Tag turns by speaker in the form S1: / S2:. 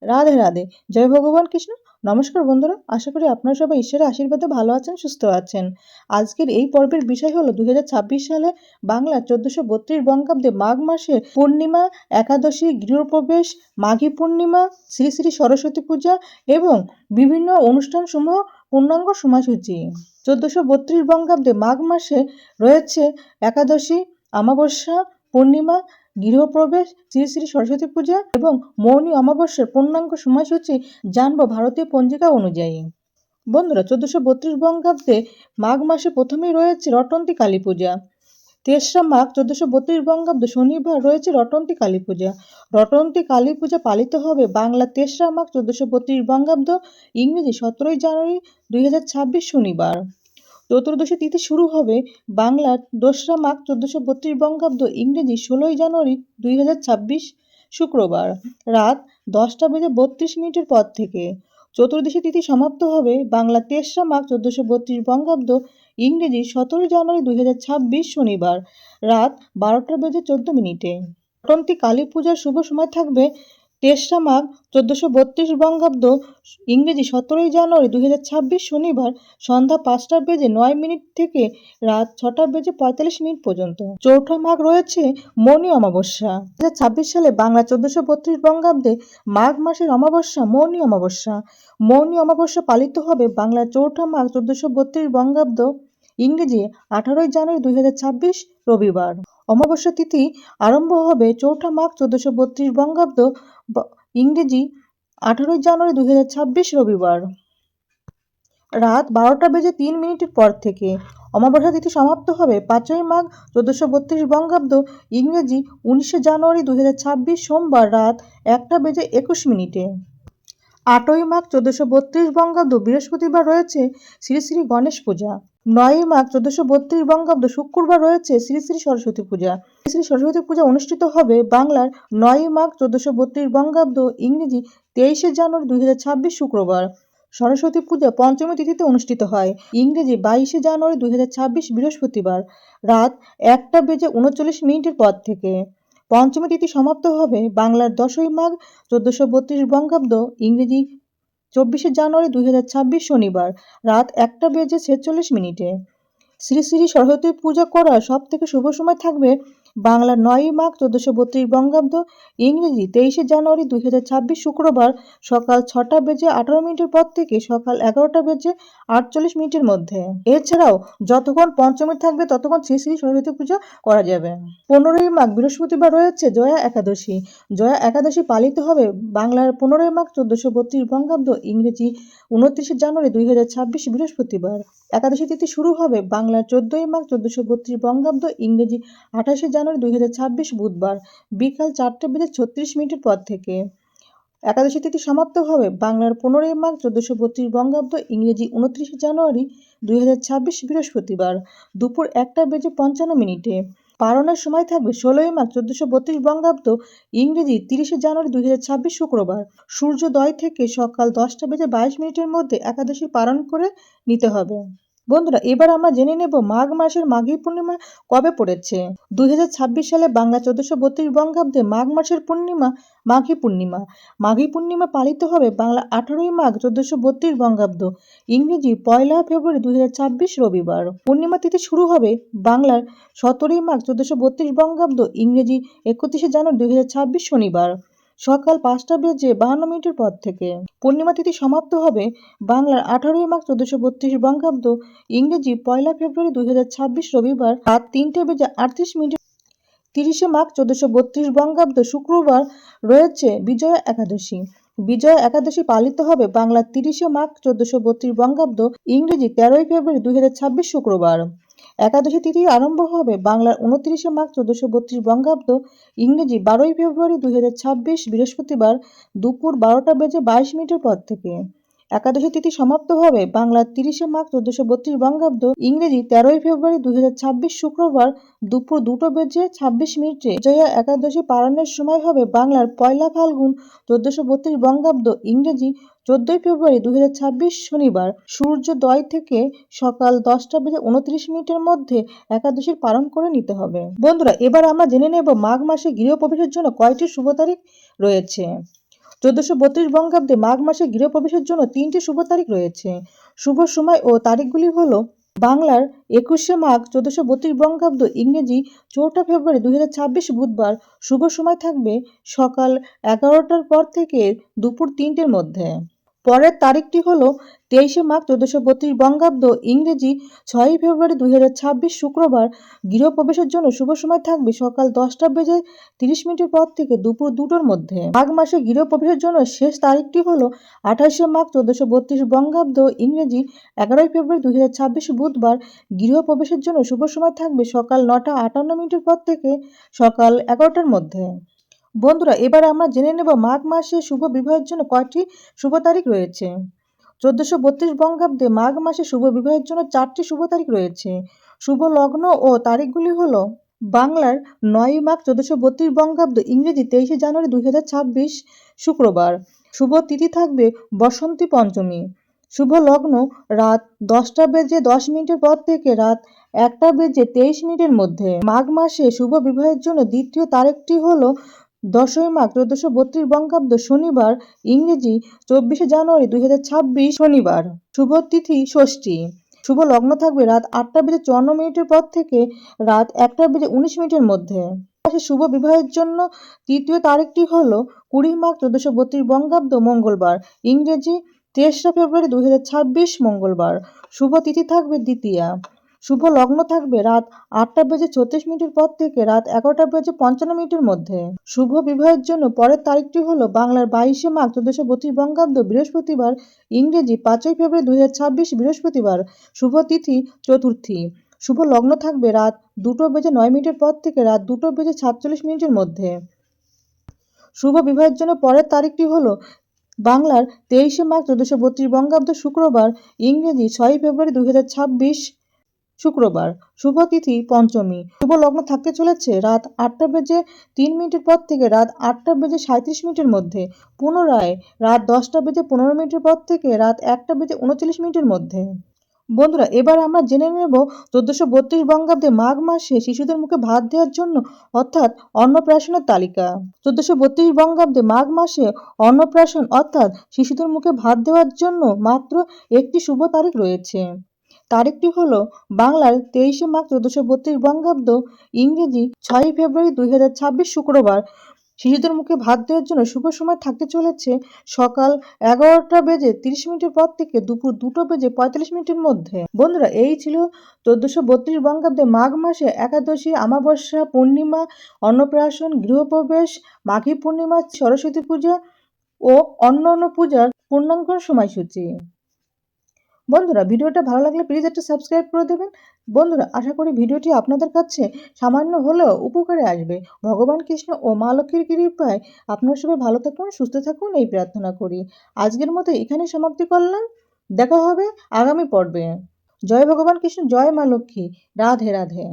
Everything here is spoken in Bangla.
S1: রাধে রাধে। জয় ভগবান কৃষ্ণ। নমস্কার বন্ধুরা, আশা করি আপনারা সবাই ঈশ্বরের আশীর্বাদে ভালো আছেন, সুস্থ আছেন। আজকের এই পর্বের বিষয় হলো 2026 সালে বাংলা 1432 বঙ্গাব্দে মাঘ মাসের পূর্ণিমা, একাদশী, গৃহপ্রবেশ, মাঘী পূর্ণিমা, শ্রী শ্রী সরস্বতী পূজা এবং বিভিন্ন অনুষ্ঠান সমূহ পূর্ণাঙ্গ সময়সূচি। 1432 বঙ্গাব্দে মাঘ মাসে রয়েছে একাদশী, অমাবস্যা, পূর্ণিমা, গৃহপ্রবেশ, শ্রী শ্রী সরস্বতী পূজা এবং মৌনী অমাবস্যার পূর্ণাঙ্গ সময়সূচি জানবো ভারতীয় পঞ্জিকা অনুযায়ী। বন্ধুরা, 1432 বঙ্গাব্দে মাঘ মাসে প্রথমেই রয়েছে রটন্তী কালী পূজা। 3রা মাঘ 1432 বঙ্গাব্দ শনিবার রয়েছে রটন্তী কালী পূজা। রটন্তী কালী পূজা পালিত হবে বাংলা 3রা মাঘ 1432 বঙ্গাব্দ, ইংরেজি 17 জানুয়ারি 2026 শনিবার। চতুর্দশী তিথি শুরু হবে বাংলার 2রা মাঘ 1432 বঙ্গাব্দ, ইংরেজি 16 জানুয়ারি 2026 শুক্রবার রাত 10:32 পর থেকে। চতুর্দশী তিথি সমাপ্ত হবে বাংলা 3রা মাঘ 1432 বঙ্গাব্দ, ইংরেজি 17 জানুয়ারি 2026 শনিবার রাত 12:14। রটন্তী কালী পূজার শুভ সময় থাকবে 3রা মাঘ 1432 বঙ্গাব্দ, ইংরেজি 17 জানুয়ারি 2026 শনিবার সন্ধ্যা 5:09 থেকে রাত 6:45 পর্যন্ত। 4ঠা মাঘ রয়েছে মৌনী অমাবস্যা। 2026 সালে বাংলা 1432 বঙ্গাব্দে মাঘ মাসের অমাবস্যা মৌনী অমাবস্যা। মৌনী অমাবস্যা পালিত হবে বাংলার 4ঠা মাঘ 1432 বঙ্গাব্দ, ইংরেজি 18 জানুয়ারি 2026 রবিবার। অমাবস্যা তিথি আরম্ভ হবে 4ঠা মাঘ 1432 বঙ্গাব্দ, ইংরেজি 18 জানুয়ারি 2026 রবিবার রাত 12:03 পর থেকে। অমাবস্যা তিথি সমাপ্ত হবে 5ই মাঘ 1432 বঙ্গাব্দ, ইংরেজি 19 জানুয়ারি 2026 সোমবার রাত 1:21। 8ই মাঘ 1432 বঙ্গাব্দ বৃহস্পতিবার রয়েছে শ্রী শ্রী গণেশ পূজা। 9ই মাঘ 1432 বঙ্গাব্দ শুক্রবার রয়েছে শ্রী শ্রী সরস্বতী পূজা। শ্রী শ্রী সরস্বতী পূজা অনুষ্ঠিত হবে বাংলার 9ই মাঘ 1432 বঙ্গাব্দ, ইংরেজি 23 জানুয়ারি 2026 শুক্রবার। সরস্বতী পূজা পঞ্চমী তিথিতে অনুষ্ঠিত হয়, ইংরেজি 22 জানুয়ারি 2026 বৃহস্পতিবার রাত 1:39 পর থেকে। পঞ্চমী তিথি সমাপ্ত হবে বাংলার 10ই মাঘ 1432 বঙ্গাব্দ, ইংরেজি 24 জানুয়ারি 2026 শনিবার রাত 1:46। শ্রী শ্রী সরস্বতী পূজা করার সব থেকে শুভ সময় থাকবে বাংলার 9ই মাঘ 1432 বঙ্গাব্দ, ইংরেজি 23 জানুয়ারি 2026 শুক্রবার সকাল 6:18 পর থেকে সকাল 11:48 মধ্যে। এছাড়াও যতক্ষণ পঞ্চমী থাকবে ততক্ষণ শ্রী শ্রী সরস্বতী পূজা করা যাবে। 15ই মাঘ বৃহস্পতিবার রয়েছে জয়া একাদশী। জয়া একাদশী পালিত হবে বাংলার 15ই মাঘ 1432 বঙ্গাব্দ, ইংরেজি 29 জানুয়ারি 2026 বৃহস্পতিবার। একাদশী তিথি শুরু হবে বাংলার 14ই মাঘ 1432 বঙ্গাব্দ, ইংরেজি 28 জানুয়ারি 2026 বুধবার বিকাল 4:36 পর থেকে। একাদশী তিথি সমাপ্ত হবে বাংলার 15ই মাঘ 1432 বঙ্গাব্দ, ইংরেজি 29 জানুয়ারি 2026 বৃহস্পতিবার দুপুর 1:55। পারণের সময় থাকবে 16ই মাঘ 1432 বঙ্গাব্দ, ইংরেজি 30 জানুয়ারি 2026 শুক্রবার সূর্যোদয় থেকে সকাল 10:22 মধ্যে একাদশী পালন করে নিতে হবে। বন্ধুরা, এবার আমরা জেনে নেব মাঘ মাসের মাঘী পূর্ণিমা কবে পড়েছে। 2026 সালে বাংলা 1432 বঙ্গাব্দে মাঘ মাসের পূর্ণিমা মাঘী পূর্ণিমা। মাঘী পূর্ণিমা পালিত হবে বাংলা 18ই মাঘ 1432 বঙ্গাব্দ, ইংরেজি 1 ফেব্রুয়ারি 2026 রবিবার। পূর্ণিমা তিথি শুরু হবে বাংলার 17ই মাঘ 1432 বঙ্গাব্দ, ইংরেজি 31 জানুয়ারি 2026 শনিবার সকাল 5:52 পর থেকে। পূর্ণিমা তিথি সমাপ্ত হবে বাংলার 18ই মাঘ 1432 বঙ্গাব্দ, ইংরেজি 1 ফেব্রুয়ারি 2026 রবিবার রাত 3:38। 30 মাঘ 1432 বঙ্গাব্দ শুক্রবার রয়েছে বিজয়া একাদশী। বিজয়া একাদশী পালিত হবে বাংলার 30 মাঘ 1432 বঙ্গাব্দ, ইংরেজি 13 ফেব্রুয়ারি 2026 শুক্রবার। একাদশী তিথি আরম্ভ হবে বাংলার 29 মাঘ 1432 বঙ্গাব্দ, ইংরেজি 12 ফেব্রুয়ারি 2026 বৃহস্পতিবার দুপুর 12:22 পর থেকে। একাদশী তিথি সমাপ্ত হবে বাংলার 30 মাঘ 1432 বঙ্গাব্দ, ইংরেজি 13 ফেব্রুয়ারি 2026 শুক্রবার দুপুর 2:26। বিজয়া একাদশী পালনের সময় হবে বাংলার 1 ফাল্গুন 1432 বঙ্গাব্দ, ইংরেজি 14 ফেব্রুয়ারি 2026 শনিবার সূর্যোদয় থেকে সকাল 10:29 মধ্যে একাদশীর পালন করে নিতে হবে। বন্ধুরা, এবার আমরা জেনে নেব মাঘ মাসে গৃহপ্রবেশের জন্য কয়টি শুভ তারিখ রয়েছে। 1432 বঙ্গাব্দে মাঘ মাসে গৃহপ্রবেশের জন্য 3টি শুভ তারিখ রয়েছে। শুভ সময় ও তারিখগুলি হল বাংলার 21শে মাঘ 1432 বঙ্গাব্দ, ইংরেজি 4টা ফেব্রুয়ারি 2026 বুধবার। শুভ সময় থাকবে সকাল 11টার পর থেকে দুপুর 3টের মধ্যে। পরের তারিখটি হল 23শে মাঘ 1432 বঙ্গাব্দ, ইংরেজি 6ই ফেব্রুয়ারি 2026 শুক্রবার। গৃহপ্রবেশের জন্য শুভ সময় থাকবে সকাল 10টা বেজে 30 মিনিটের পর থেকে দুপুর 2টোর মধ্যে। মাঘ মাসে গৃহপ্রবেশের জন্য শেষ তারিখটি হল 28শে মাঘ 1432 বঙ্গাব্দ, ইংরেজি 11ই ফেব্রুয়ারি 2026 বুধবার। গৃহপ্রবেশের জন্য শুভ সময় থাকবে সকাল 9টা 58 মিনিটের পর থেকে সকাল 11টার মধ্যে। বন্ধুরা, এবার আমরা জেনে নেব মাঘ মাসে শুভ বিবাহের জন্য কয়টি শুভ তারিখ রয়েছে। 1432 বঙ্গাব্দে মাঘ মাসে শুভ বিবাহের জন্য 4টি শুভ তারিখ রয়েছে। শুভ লগ্ন ও তারিখগুলি হল বাংলার 9ই মাঘ 1432 বঙ্গাব্দ, ইংরেজি 23শে জানুয়ারি 2026 শুক্রবার। শুভ তিথি থাকবে বসন্তী পঞ্চমী। শুভ লগ্ন রাত 10টা বেজে 10 মিনিটের পর থেকে রাত 1টা বেজে 23 মিনিটের মধ্যে। মাঘ মাসে শুভ বিবাহের জন্য দ্বিতীয় তারিখটি হল 10ই মাঘ 1432 বঙ্গাব্দ, শনিবার, ইংরেজি 24শে জানুয়ারি 2026 শনিবার। শুভ তিথি ষষ্ঠী। শুভ লগ্ন থাকবে রাত 8টা বেজে 54 মিনিটের পর থেকে রাত 1টা বেজে 19 মিনিটের মধ্যে। শুভ বিবাহের জন্য তৃতীয় তারিখটি হল 20 মাঘ 1432 বঙ্গাব্দ, মঙ্গলবার, ইংরেজি 23 ফেব্রুয়ারি 2026 মঙ্গলবার। শুভ তিথি থাকবে দ্বিতীয়া। শুভ লগ্ন থাকবে রাত 8টা বেজে 36 মিনিটের পর থেকে রাত 11টা বেজে 55 মিনিটের মধ্যে। শুভ বিবাহের জন্য পরের তারিখটি হল বাংলার 22শে মাঘ 1432 বঙ্গাব্দ, বৃহস্পতিবার, ইংরেজি 5ই ফেব্রুয়ারি 2026 বৃহস্পতিবার। শুভ তিথি চতুর্থী। শুভ লগ্ন থাকবে রাত 2টা বেজে 9 মিনিটের পর থেকে রাত 2টা বেজে 47 মিনিটের মধ্যে। শুভ বিবাহের জন্য পরের তারিখটি হল বাংলার 23শে মাঘ 1432 বঙ্গাব্দ, শুক্রবার, ইংরেজি 6ই ফেব্রুয়ারি 2026 শুক্রবার। শুভ তিথি পঞ্চমী। শুভ লগ্ন থাকতে চলেছে রাত 8টা বেজে 3 মিনিটের পর থেকে রাত 8টা বেজে 37 মিনিটের মধ্যে। পুনরায় রাত 10টা বেজে 15 মিনিটের পর থেকে রাত 1টা বেজে 39 মিনিটের মধ্যে। বন্ধুরা, এবার আমরা জেনে নেব 1432 বঙ্গাব্দে মাঘ মাসে শিশুদের মুখে ভাত দেওয়ার জন্য অর্থাৎ অন্নপ্রাশনের তালিকা। 1432 বঙ্গাব্দে মাঘ মাসে অন্নপ্রাশন অর্থাৎ শিশুদের মুখে ভাত দেওয়ার জন্য মাত্র একটি শুভ তারিখ রয়েছে। তারিখটি হল বাংলার 23শে মাঘ 1432 বঙ্গাব্দ, ইংরেজি 6ই ফেব্রুয়ারি 2026 শুক্রবার। শিশুদের মুখে ভাত দেওয়ার জন্য শুভ সময় থাকতে চলেছে সকাল 11টা বেজে 30 মিনিটের পর থেকে দুপুর 2টা বেজে 45 মিনিটের মধ্যে। বন্ধুরা, এই ছিল 1432 বঙ্গাব্দে মাঘ মাসে একাদশী, অমাবস্যা, পূর্ণিমা, অন্নপ্রাশন, গৃহপ্রবেশ, মাঘী পূর্ণিমা, সরস্বতী পূজা ও অন্যান্য পূজার পূর্ণাঙ্গ সময়সূচি। বন্ধুরা, ভিডিওটা ভালো লাগলে প্লিজ একটা সাবস্ক্রাইব করে দেবেন। বন্ধুরা, আশা করি ভিডিওটি আপনাদের কাছে সামান্য হলেও উপকারে আসবে। ভগবান কৃষ্ণ ও মা লক্ষ্মীর কৃপায় আপনারা সবাই ভালো থাকুন, সুস্থ থাকুন, এই প্রার্থনা করি। আজকের মতো এখানেই সমাপ্তি করলাম। দেখা হবে আগামী পর্বে। জয় ভগবান কৃষ্ণ, জয় মা লক্ষ্মী। রাধে রাধে।